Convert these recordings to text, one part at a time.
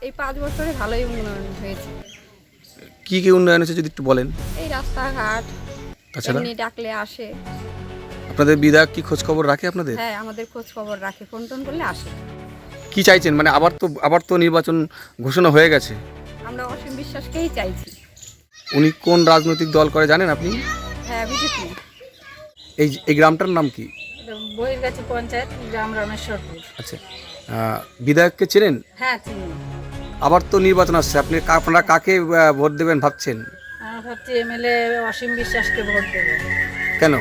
এই 5 বছরে ভালোই উন্নয়ন হয়েছে। কি কি উন্নয়ন হয়েছে যদি একটু বলেন? এই রাস্তাঘাট তাছাড়া এমনি ডাকলে আসে। আপনাদের বিধায়ক কি খোঁজ খবর রাখে আপনাদের? হ্যাঁ, আমাদের খোঁজ খবর রাখে, ফোন টোন করলে আসে। কি চাইছেন, মানে আবার তো নির্বাচন ঘোষণা হয়ে গেছে, আমরা অসীম বিশ্বাসকেই চাইছি। উনি কোন রাজনৈতিক দল করে জানেন আপনি? হ্যাঁ, বিজেপি। এই গ্রামটার নাম কি? বহির্গাছি পঞ্চায়েত, গ্রাম রামেশ্বরপুর। আচ্ছা, বিধায়ককে চেনেন? হ্যাঁ, চিনি। আবার তো নির্বাচন আসছে, আপনারা কাকে ভোট দেবেন ভাবছেন? আমরা ভাবছি এমএলএ অসীম বিশ্বাসকে ভোট দেব। কেন?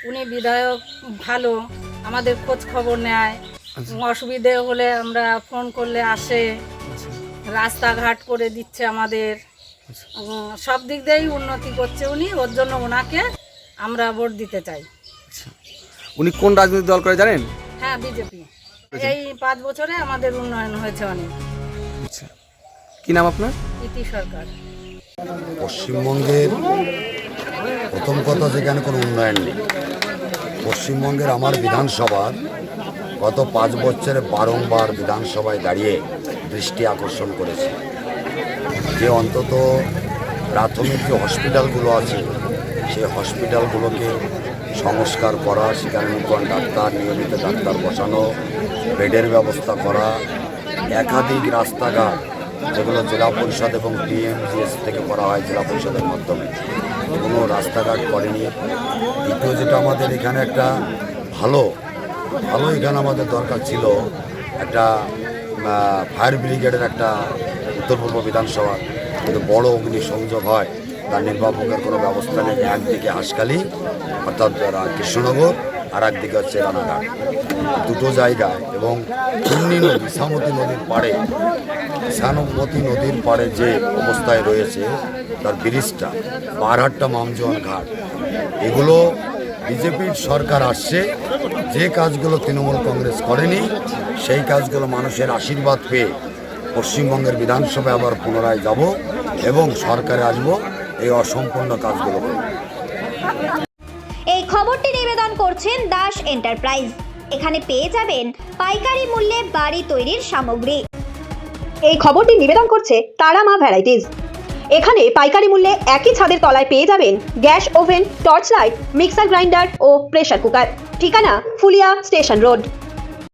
উনি বিধায়ক ভালো, আমাদের খোঁজ খবর নেয়। আচ্ছা। অসুবিধে হলে আমরা ফোন করলে আসে, রাস্তাঘাট করে দিচ্ছে আমাদের। সব দিক দিয়েই উন্নতি করছে উনি, ওর জন্য ওনাকে আমরা ভোট দিতে চাই। আচ্ছা, উনি কোন রাজনৈতিক দল করে জানেন? হ্যাঁ, বিজেপি। এই 5 বছরে আমাদের উন্নয়ন হয়েছে অনেক। আচ্ছা, কি নাম আপনার? ইতি সরকার। পশ্চিমবঙ্গের প্রথম কথা, যেখানে কোনো উন্নয়ন নেই। পশ্চিমবঙ্গের আমার বিধানসভার গত 5 বছরে বারংবার বিধানসভায় দাঁড়িয়ে দৃষ্টি আকর্ষণ করেছে যে অন্তত প্রাথমিক যে হসপিটালগুলো আছে সেই হসপিটালগুলোকে সংস্কার করা, সেখানে নতুন ডাক্তার, নিয়মিত ডাক্তার বসানো, বেডের ব্যবস্থা করা, একাধিক রাস্তাঘাট যেগুলো জেলা পরিষদ এবং ডিএমজিএস থেকে করা হয় জেলা পরিষদের মাধ্যমে, কোনো রাস্তাঘাট করেনি। দ্বিতীয় যেটা আমাদের এখানে একটা ভালো এখানে আমাদের দরকার ছিল, একটা ফায়ার ব্রিগেডের একটা উত্তর পূর্ব বিধানসভা কিন্তু বড় অগ্নি সংযোগ হয়, তার নির্বাপকের কোনো ব্যবস্থা নেই। একদিকে হাঁসখালি অর্থাৎ কৃষ্ণনগর, আর একদিকে হচ্ছে রানাঘাট, দুটো জায়গায়। এবং চুন্নি নদী, ইছামতি নদীর পাড়ে, ইছামতি নদীর পাড়ে যে অবস্থায় রয়েছে তার ব্রিজটা, বারহাট্টা মামজোয়ান ঘাট, এগুলো বিজেপির সরকার আসছে, যে কাজগুলো তৃণমূল কংগ্রেস করেনি সেই কাজগুলো মানুষের আশীর্বাদ পেয়ে পশ্চিমবঙ্গের বিধানসভায় আবার পুনরায় যাব এবং সরকারে আসব এই অসম্পূর্ণ কাজগুলো করব। এই খবরটি নিবেদন করছেন দাস এন্টারপ্রাইজ। এখানে পেয়ে যাবেন পাইকারি মূল্যে বাড়ি তৈরির সামগ্রী। এই খবরটি নিবেদন করছে তারা মা ভ্যারাইটিস। এখানে পাইকারি মূল্যে একই ছাদের তলায় পেয়ে যাবেন gas oven, torch light, mixer grinder ও প্রেসার কুকার। ঠিকানা ফুলিয়া স্টেশন রোড।